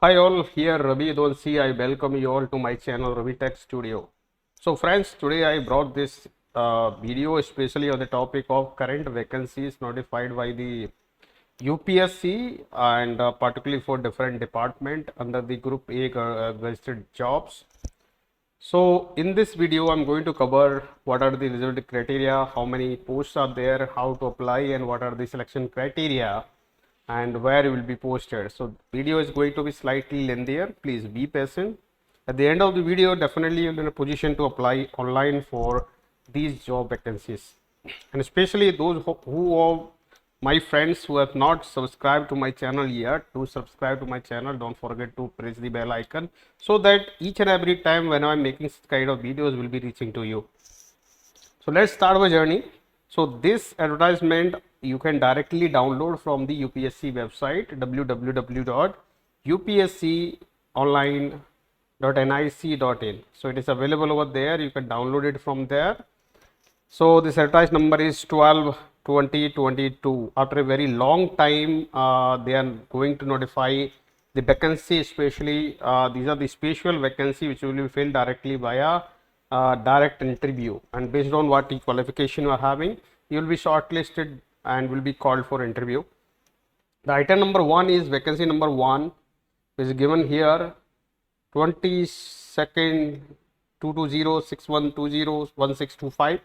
Hi all, here Ravi. I welcome you all to my channel Ravi Tech Studio. So friends, today I brought this video especially on the topic of current vacancies notified by the UPSC and particularly for different department under the Group A registered jobs. So in this video, I'm going to cover what are the eligibility criteria, how many posts are there, how to apply, and what are the selection criteria, and where it will be posted. So video is going to be slightly lengthier. Please be patient. At the end of the video, definitely you're in a position to apply online for these job vacancies, and especially those who are my friends who have not subscribed to my channel yet. Do subscribe to my channel. Don't forget to press the bell icon so that each and every time when I'm making such kind of videos will be reaching to you. So let's start our journey. So this advertisement you can directly download from the UPSC website www.upsconline.nic.in. So it is available over there. You can download it from there. So this advertised number is 12/20/22. After a very long time, they are going to notify the vacancy. Especially these are the special vacancy which will be filled directly via direct interview, and based on what qualification you are having, you will be shortlisted and will be called for interview. The item number 1 is vacancy number 1, which is given here 22nd 22061201625.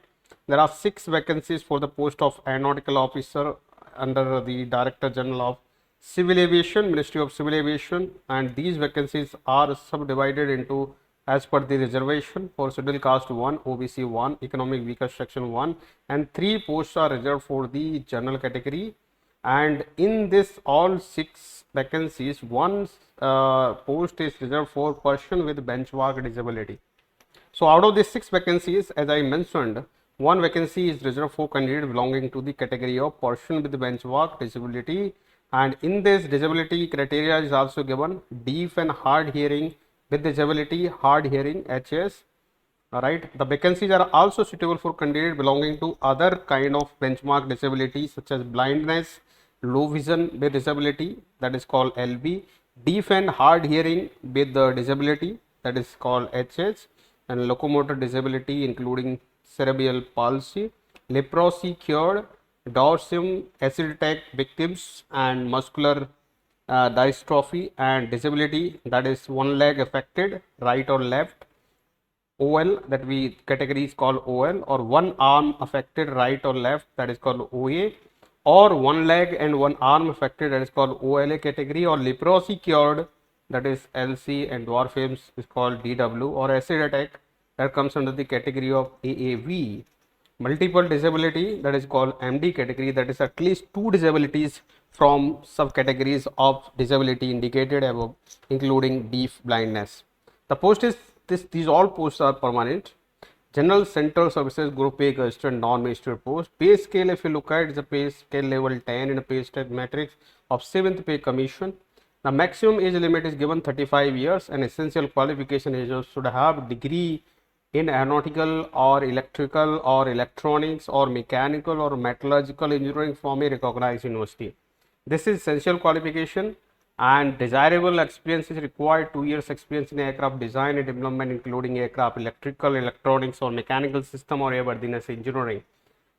There are 6 vacancies for the post of Aeronautical Officer under the Director General of Civil Aviation, Ministry of Civil Aviation, and these vacancies are subdivided into as per the reservation. For scheduled caste 1, OBC 1, economic weaker section 1, and 3 posts are reserved for the general category. And in this all 6 vacancies, one post is reserved for person with benchmark disability. So out of these 6 vacancies, as I mentioned, one vacancy is reserved for candidate belonging to the category of person with benchmark disability, and in this disability criteria is also given deaf and hard hearing with disability, hard hearing, HS. Alright, the vacancies are also suitable for candidate belonging to other kind of benchmark disability such as blindness, low vision with disability, that is called LB, deaf and hard hearing with the disability, that is called HS, and locomotor disability including cerebral palsy, leprosy cured, Dorsum acid attack victims, and muscular dystrophy, and disability, that is one leg affected, right or left, OL, that we category is called OL, or one arm affected, right or left, that is called OA, or one leg and one arm affected, that is called OLA category, or leprosy cured, that is LC, and dwarfism is called DW, or acid attack, that comes under the category of AAV. Multiple disability, that is called MD category, that is at least 2 disabilities from subcategories of disability indicated above, including deaf, blindness. The post is these all posts are permanent. General Central Services Group A registered non-ministerial post. Pay scale, if you look at, is a pay scale level 10 in a pay step matrix of 7th pay commission. The maximum age limit is given 35 years, and essential qualification is should have degree in aeronautical or electrical or electronics or mechanical or metallurgical engineering from a recognized university. This is essential qualification, and desirable experience is required. 2 years experience in aircraft design and development including aircraft electrical, electronics or mechanical system or airworthiness engineering.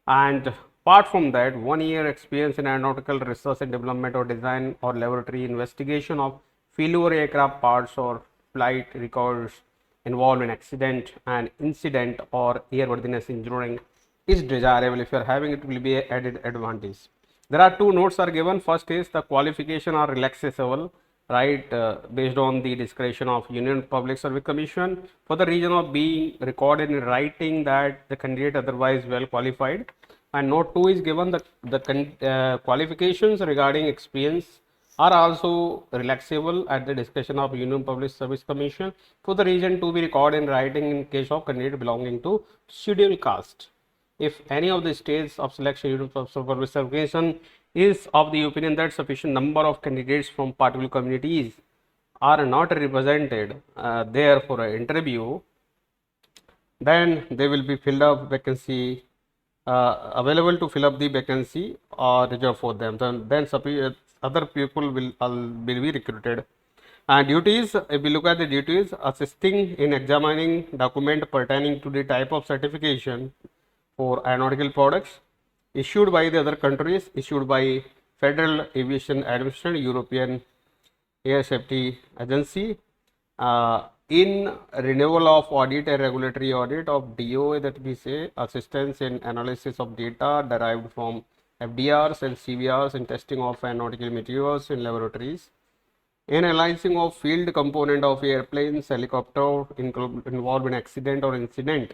And apart from that, 1 year experience in aeronautical research and development or design or laboratory investigation of failure aircraft parts or flight records involved in accident and incident or airworthiness engineering is desirable. If you are having it, will be an added advantage. There are 2 notes are given. First is the qualification are relaxable, right, based on the discretion of Union Public Service Commission for the reason of being recorded in writing that the candidate otherwise well qualified. And note 2 is given the qualifications regarding experience are also relaxable at the discretion of Union Public Service Commission for the reason to be recorded in writing in case of candidate belonging to scheduled caste. If any of the states of selection Union Public Service Commission is of the opinion that sufficient number of candidates from particular communities are not represented there for an interview, then they will be filled up vacancy available to fill up the vacancy or reserved for them. Then other people will be recruited. And duties, if we look at the duties, assisting in examining document pertaining to the type of certification for aeronautical products issued by the other countries, issued by Federal Aviation Administration, European Air Safety Agency, in renewal of audit and regulatory audit of DOA, that we say, assistance in analysis of data derived from FDRs and CVRs in testing of aeronautical materials in laboratories, in analyzing of field component of airplanes, helicopter involved in accident or incident,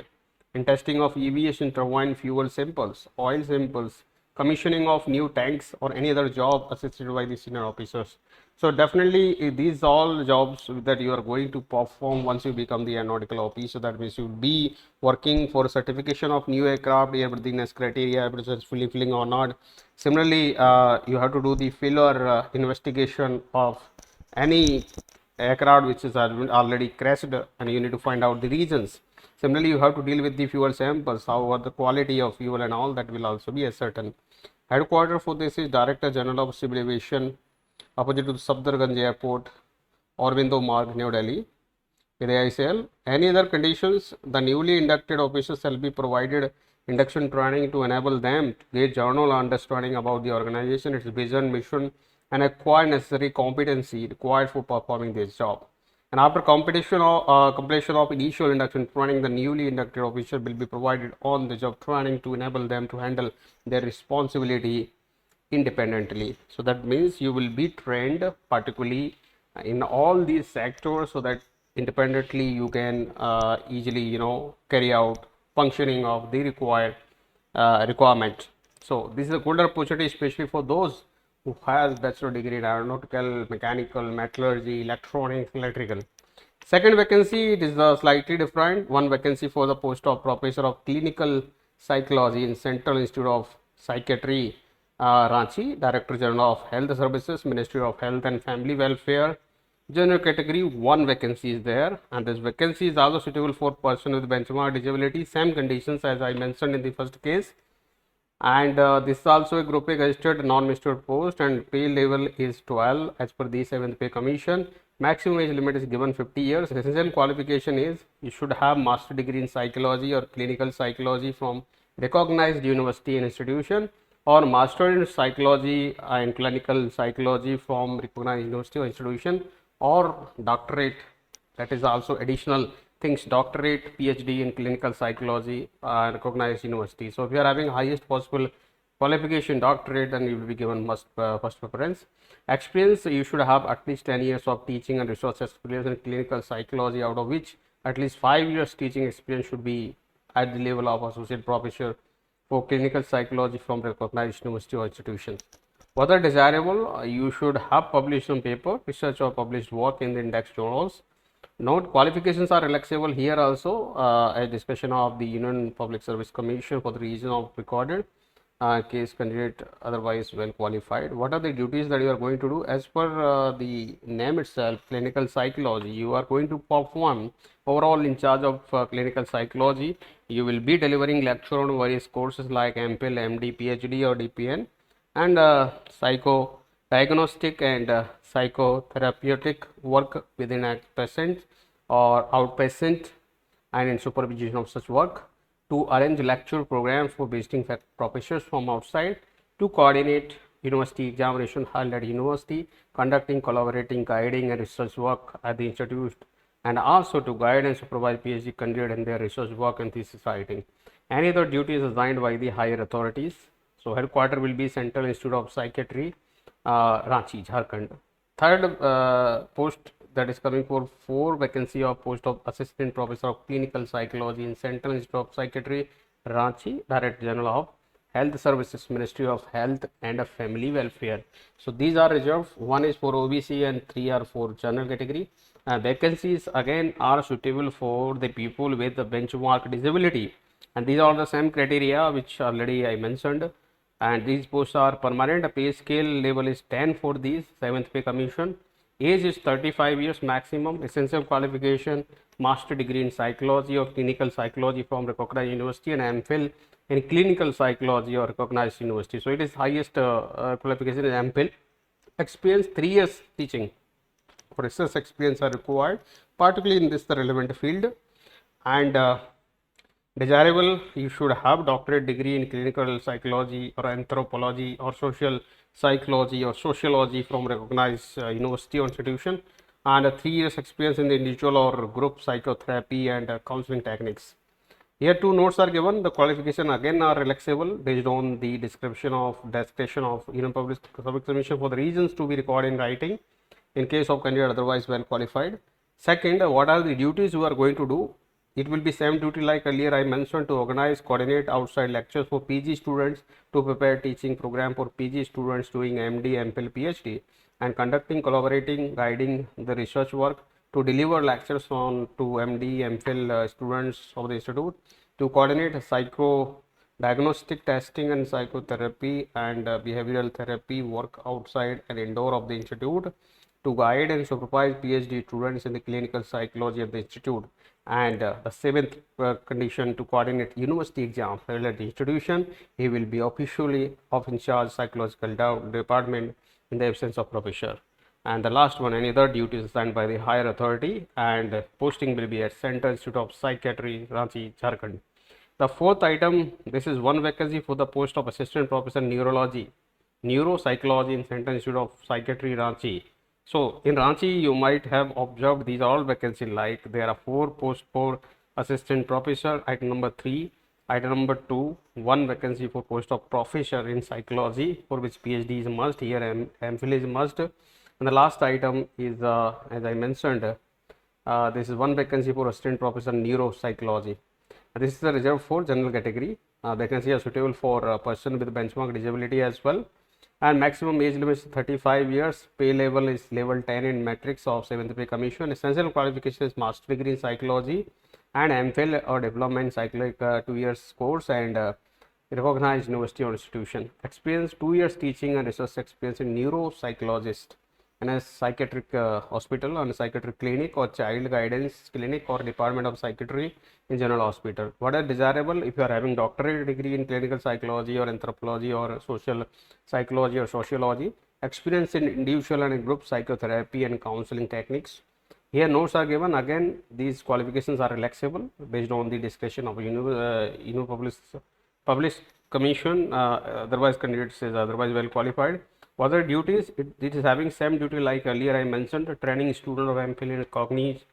in testing of aviation turbine fuel samples, oil samples, commissioning of new tanks or any other job assisted by the senior officers. So definitely these all jobs that you are going to perform once you become the aeronautical officer. That means you will be working for certification of new aircraft, airworthiness criteria, whether it's fully filling or not. Similarly, you have to do the failure investigation of any aircraft which is already crashed, and you need to find out the reasons. Similarly, you have to deal with the fuel samples, how the quality of fuel and all that will also be ascertained. Headquarter for this is Director General of Civil Aviation, opposite to the Safdarganj Airport, Aurobindo Marg, New Delhi, with AICL. Any other conditions, the newly inducted officers shall be provided induction training to enable them to get general understanding about the organization, its vision, mission, and acquire necessary competency required for performing this job. And after completion of initial induction training, the newly inducted officer will be provided on the job training to enable them to handle their responsibility independently. So that means you will be trained particularly in all these sectors, so that independently you can easily carry out functioning of the required requirement. So this is a golden opportunity, especially for those who has bachelor degree in aeronautical, mechanical, metallurgy, electronics, electrical. Second vacancy, it is slightly different. One vacancy for the post of Professor of Clinical Psychology in Central Institute of Psychiatry, Ranchi, Director General of Health Services, Ministry of Health and Family Welfare. General category, one vacancy is there, and this vacancy is also suitable for person with benchmark disability, same conditions as I mentioned in the first case. And this is also a group A registered non-ministered post, and pay level is 12 as per the 7th pay commission. Maximum age limit is given 50 years. Essential qualification is you should have master degree in psychology or clinical psychology from recognized university and institution, or master in psychology and clinical psychology from recognized university or institution, or doctorate, that is also additional things, doctorate, PhD in clinical psychology, recognized university. So if you are having highest possible qualification doctorate, then you will be given first preference. Experience, you should have at least 10 years of teaching and research experience in clinical psychology, out of which at least 5 years teaching experience should be at the level of associate professor for clinical psychology from recognized university or institution. Whether desirable, you should have published some paper, research or published work in the index journals. Note, qualifications are relaxable here also, a discussion of the Union Public Service Commission for the reason of recorded case candidate otherwise well qualified. What are the duties that you are going to do? As per the name itself, clinical psychology, you are going to perform overall in charge of clinical psychology. You will be delivering lecture on various courses like MPhil, MD, PhD or DPN, and psycho diagnostic and psychotherapeutic work within a patient or outpatient and in supervision of such work, to arrange lecture programs for visiting professors from outside, to coordinate university examination held at university, conducting, collaborating, guiding and research work at the institute, and also to guide and supervise PhD candidate in their research work and thesis writing. Any other duties assigned by the higher authorities. So headquarter will be Central Institute of Psychiatry, Ranchi, Jharkhand. Third post that is coming for 4 vacancy of post of Assistant Professor of Clinical Psychology in Central Institute of Psychiatry, Ranchi, Director General of Health Services, Ministry of Health and Family Welfare. So these are reserved. 1 is for OBC and 3 are for general category. Vacancies again are suitable for the people with the benchmark disability, and these are the same criteria which already I mentioned. And these posts are permanent. Pay scale level is 10 for these 7th pay commission. Age is 35 years maximum. Essential qualification, master degree in psychology or clinical psychology from recognized university, and MPhil in clinical psychology or recognized university. So it is highest qualification is MPhil. Experience 3 years teaching research experience are required, particularly in this the relevant field. And desirable, you should have doctorate degree in clinical psychology or anthropology or social psychology or sociology from recognized university or institution, and 3 years experience in the individual or group psychotherapy and counseling techniques. Here two notes are given. The qualification again are relaxable based on the description of public submission for the reasons to be recorded in writing in case of candidate otherwise well qualified. Second, what are the duties you are going to do? It will be same duty like earlier I mentioned, to organize, coordinate outside lectures for PG students, to prepare teaching program for PG students doing MD, MPhil, PhD, and conducting, collaborating, guiding the research work, to deliver lectures on to MD, MPhil students of the institute, to coordinate psycho diagnostic testing and psychotherapy and behavioral therapy work outside and indoor of the institute, to guide and supervise PhD students in the clinical psychology of the institute, and the seventh condition, to coordinate university exams held at the institution. He will be officially of in charge psychological department in the absence of professor. And the last one, any other duties assigned by the higher authority, and posting will be at Central Institute of Psychiatry, Ranchi, Jharkhand. The fourth item, this is one vacancy for the post of assistant professor neurology, neuropsychology in Central Institute of Psychiatry, Ranchi. So in Ranchi, you might have observed these are all vacancies, like there are 4 posts for assistant professor, item number 3, item number 2, 1 vacancy for post of professor in psychology for which PhD is must, here MPhil is must, and the last item is as I mentioned, this is 1 vacancy for assistant professor neuropsychology. This is the reserved for general category. Vacancy are suitable for a person with benchmark disability as well. And maximum age limit is 35 years. Pay level is level 10 in matrix of 7th pay commission. Essential qualification is master degree in psychology and MPhil or diploma in psychology 2 years course, and recognized university or institution. Experience 2 years teaching and research experience in neuropsychologist in a psychiatric hospital, and a psychiatric clinic or child guidance clinic or department of psychiatry in general hospital. What are desirable? If you are having doctorate degree in clinical psychology or anthropology or social psychology or sociology, experience in individual and group psychotherapy and counseling techniques. Here notes are given. Again, these qualifications are relaxable based on the discretion of published commission. Otherwise, candidates is otherwise well qualified. What are duties? It is having same duty like earlier I mentioned, training student of MPhil in cognitive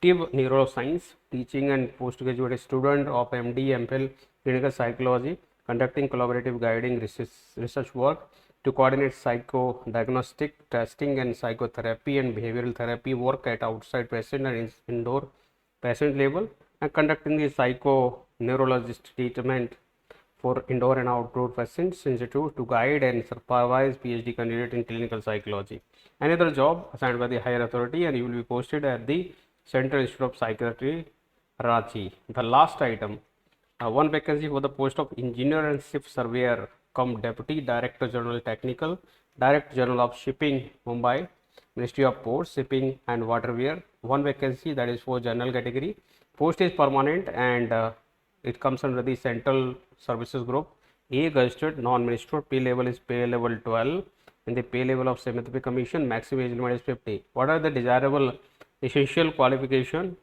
neuroscience, teaching and postgraduate student of MD, MPhil, clinical psychology, conducting collaborative guiding research work, to coordinate psycho-diagnostic testing and psychotherapy and behavioral therapy work at outside patient and indoor patient level, and conducting the psycho-neurologist treatment for indoor and outdoor patients institute, to guide and supervise PhD candidate in clinical psychology. Another job assigned by the higher authority, and you will be posted at the Central Institute of Psychiatry, Ranchi. The last item, 1 vacancy for the post of engineer and ship surveyor cum deputy director general technical, director general of shipping, Mumbai, Ministry of Ports, Shipping and Waterway. 1 vacancy, that is for general category. Post is permanent, and it comes under the Central Services Group. A gazetted non-ministerial. Pay level is pay level 12 and the pay level of 7th pay commission. Maximum age limit is 50. What are the desirable essential qualification?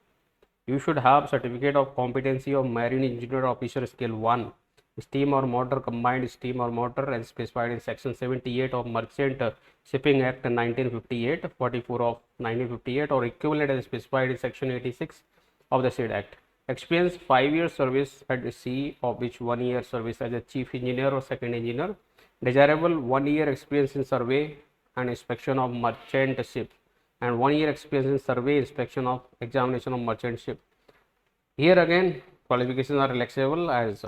You should have certificate of competency of marine engineer officer scale 1, steam or motor, combined steam or motor, and specified in section 78 of Merchant Shipping Act 1958, 44 of 1958, or equivalent as specified in section 86 of the said act. Experience 5 years service at the sea, of which 1 year service as a chief engineer or second engineer. Desirable 1 year experience in survey and inspection of merchant ship, and 1 year experience in survey, inspection of examination of merchant ship. Here again qualifications are relaxable as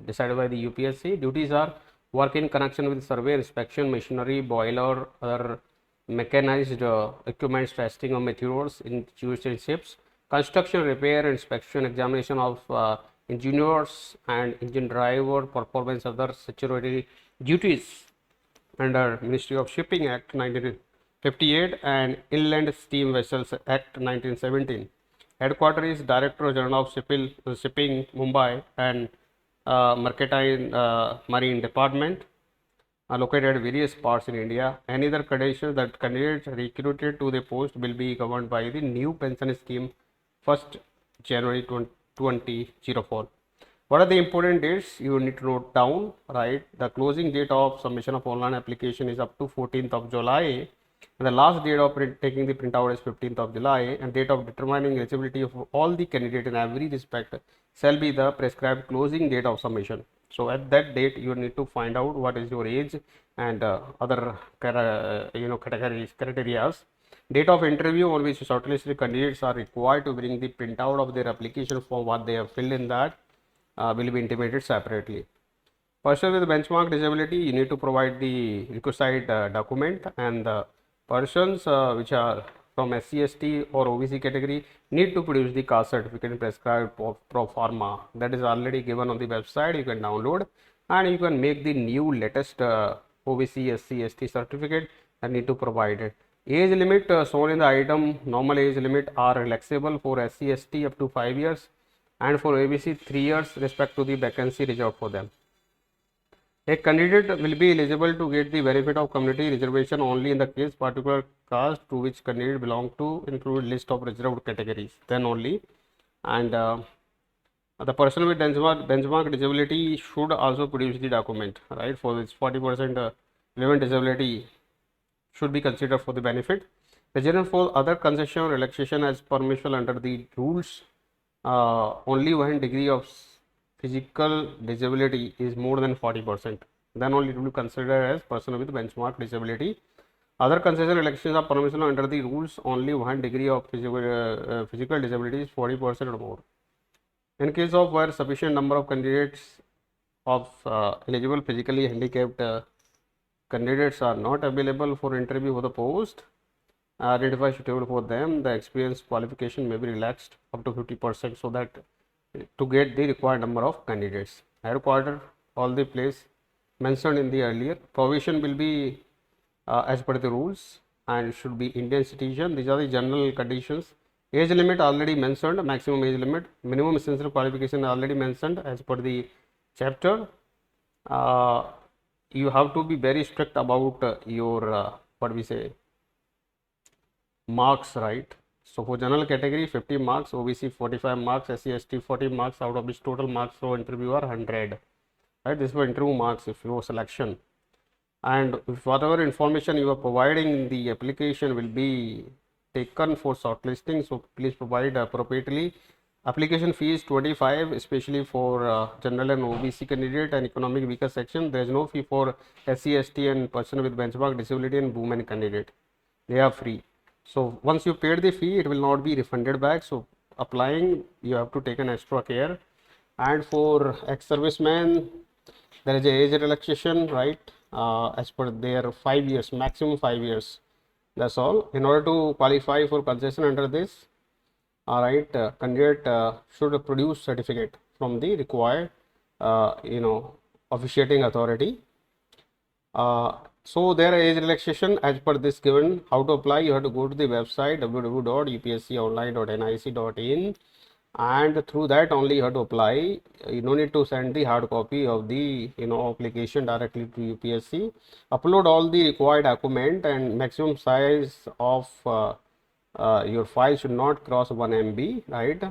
decided by the UPSC. Duties are work in connection with survey, inspection, machinery, boiler, other mechanized equipment, testing of materials in ships, construction, repair, inspection, examination of engineers and engine driver, performance other statutory duties under Ministry of Shipping Act 1958 and Inland Steam Vessels Act 1917. Headquarters is Director General of Shipping, Mumbai, and Mercantile Marine Department. located at various parts in India. Any other conditions that candidates recruited to the post will be governed by the new pension scheme 1st January 2004. What are the important dates you need to note down, right? The closing date of submission of online application is up to 14th of July. And the last date of taking the printout is 15th of July, and date of determining eligibility of all the candidates in every respect shall be the prescribed closing date of submission. So at that date, you need to find out what is your age and other categories, criteria. Date of interview on which shortlisted candidates are required to bring the printout of their application form, what they have filled in that will be intimated separately. Person with benchmark disability, you need to provide the requisite document, and the persons which are from SC, ST or OBC category need to produce the caste certificate prescribed pro forma. That is already given on the website. You can download and you can make the new latest OBC, SC, ST certificate and need to provide it. Age limit shown in the item, normal age limit are relaxable for SC, ST up to 5 years and for ABC 3 years respect to the vacancy reserved for them. A candidate will be eligible to get the benefit of community reservation only in the case particular caste to which candidate belong to include list of reserved categories, then only. And the person with benchmark disability should also produce the document, right? For this 40% relevant disability should be considered for the benefit. The general for other concession relaxation as permissible under the rules only when degree of physical disability is more than 40%, then only it will be considered as person with benchmark disability. Other concession elections are permissible under the rules only when degree of physical disability is 40% or more. In case of where sufficient number of candidates of eligible physically handicapped candidates are not available for interview for the post identified suitable for them, the experience qualification may be relaxed up to 50% so that to get the required number of candidates. Headquarter, all the place mentioned in the earlier provision will be as per the rules and should be Indian citizen. These are the general conditions. Age limit already mentioned, maximum age limit, minimum essential qualification already mentioned as per the chapter. You have to be very strict about your what we say marks, right? So for general category 50 marks, OBC 45 marks, SC, ST 40 marks, out of which total marks for interview are 100, right? This for interview marks if your selection, and if whatever information you are providing in the application will be taken for shortlisting, so please provide appropriately. Application fee is 25, especially for general and OBC candidate and economic weaker section. There is no fee for SC, ST and person with benchmark disability and women candidate. They are free. So once you paid the fee, it will not be refunded back. So applying, you have to take an extra care. And for ex-servicemen, there is a age relaxation, right? As per their 5 years, maximum 5 years. That's all. In order to qualify for concession under this, all right, candidate should produce certificate from the required, officiating authority. So there is relaxation as per this given. How to apply? You have to go to the website www.upsconline.nic.in and through that only you have to apply. You don't need to send the hard copy of the application directly to UPSC. Upload all the required document and maximum size of your file should not cross 1 MB, right?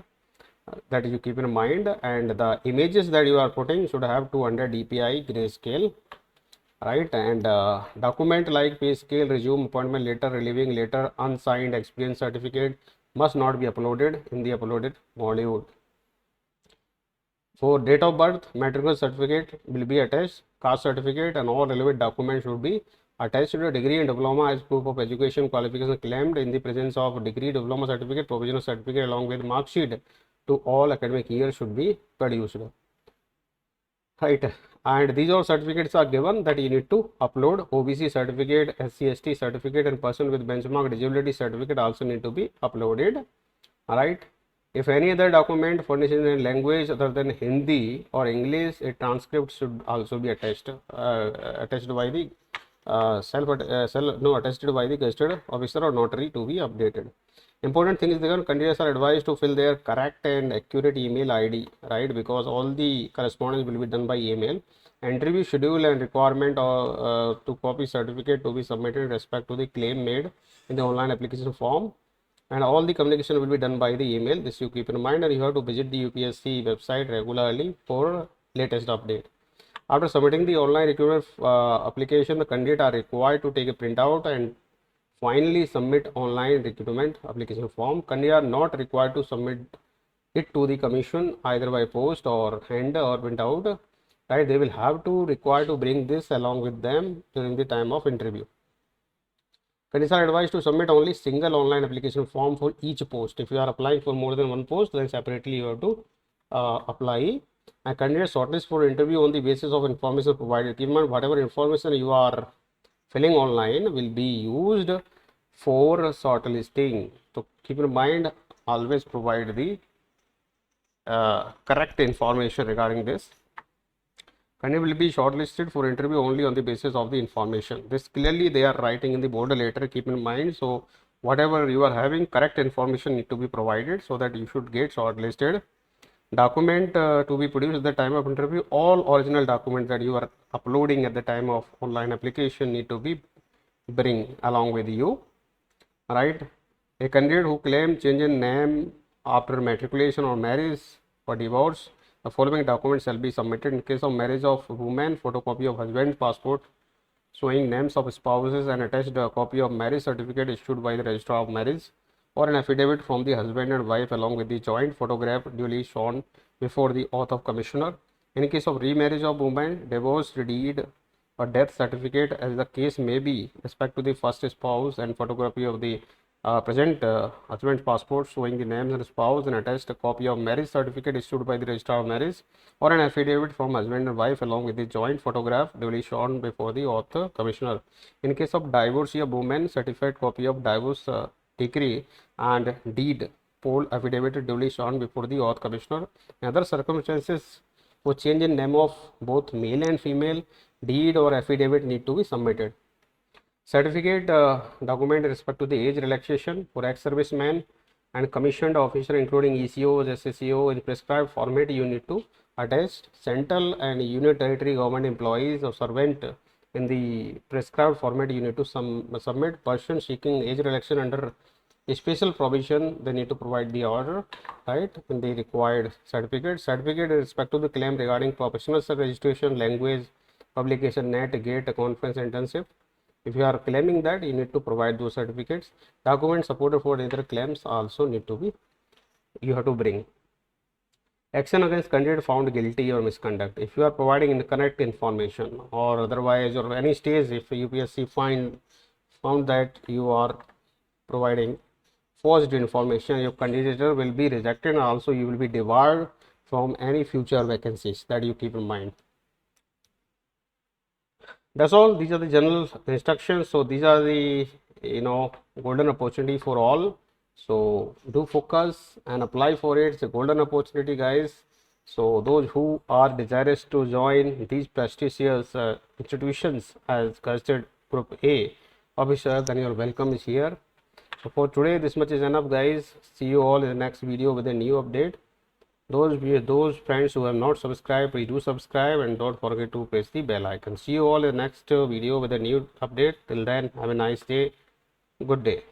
That you keep in mind, and the images that you are putting should have 200 dpi grayscale, right? And document like pay scale, resume, appointment letter, relieving letter, unsigned experience certificate must not be uploaded in the uploaded module. For date of birth, matriculation certificate will be attached, caste certificate and all relevant documents should be attached to the degree and diploma as proof of education qualification claimed in the presence of degree, diploma certificate, provisional certificate along with mark sheet to all academic years should be produced, right? And these all certificates are given that you need to upload. OBC certificate, SC, ST certificate and person with benchmark disability certificate also need to be uploaded, alright? If any other document furnished in language other than Hindi or English, a transcript should also be attached, attached by the attested by the gazetted officer or notary to be updated. Important thing is that candidates are advised to fill their correct and accurate email ID, right? Because all the correspondence will be done by email. Interview schedule and requirement to copy certificate to be submitted in respect to the claim made in the online application form, and all the communication will be done by the email. This you keep in mind, and you have to visit the UPSC website regularly for latest update. After submitting the online recruitment application, the candidate are required to take a printout and finally submit online recruitment application form. Candidate are not required to submit it to the commission either by post or hand or printout. Right, they will have to require to bring this along with them during the time of interview. Candidates are advised to submit only single online application form for each post. If you are applying for more than one post, then separately you have to apply. And candidate shortlist for interview on the basis of information provided. Keep in mind, whatever information you are filling online will be used for shortlisting. So keep in mind, always provide the correct information regarding this. Candidate will be shortlisted for interview only on the basis of the information. This clearly they are writing in the border letter, keep in mind. So whatever you are having, correct information need to be provided so that you should get shortlisted. Document to be produced at the time of interview. All original documents that you are uploading at the time of online application need to be bring along with you. Right? A candidate who claims change in name after matriculation or marriage or divorce, the following documents shall be submitted. In case of marriage of woman, photocopy of husband's passport showing names of spouses and attached a copy of marriage certificate issued by the registrar of marriage, or an affidavit from the husband and wife along with the joint photograph duly shown before the oath of commissioner. In case of remarriage of woman, divorce deed or death certificate, as the case may be, respect to the first spouse, and photography of the present husband's passport showing the names and spouse, and attached a copy of marriage certificate issued by the registrar of marriage, or an affidavit from husband and wife along with the joint photograph duly shown before the oath commissioner. In case of divorcee of woman, certified copy of divorce decree and deed poll affidavit duly shown before the oath commissioner. In other circumstances, for change in name of both male and female, deed or affidavit need to be submitted. Certificate document in respect to the age relaxation for ex-servicemen and commissioned officer including ECOs, SSCO in prescribed format. You need to attach. Central and union territory government employees or servant in the prescribed format you need to submit. Person seeking age relaxation under a special provision, they need to provide the order, right, in the required certificate. Certificate in respect to the claim regarding professional registration, language, publication, net, gate, conference, internship. If you are claiming that, you need to provide those certificates. Documents supported for other claims also need to be, you have to bring. Action against candidate found guilty or misconduct. If you are providing incorrect information or otherwise, or any stage, if UPSC found that you are providing forged information, your candidature will be rejected, and also you will be debarred from any future vacancies. That you keep in mind. That's all. These are the general instructions. So these are the golden opportunity for all. So do focus and apply for it. It's a golden opportunity, guys. So those who are desirous to join these prestigious institutions as considered Group A officer, then your welcome is here. So for today, this much is enough, guys. See you all in the next video with a new update. Those friends who have not subscribed, please do subscribe and don't forget to press the bell icon. See you all in the next video with a new update. Till then, have a nice day. Good day.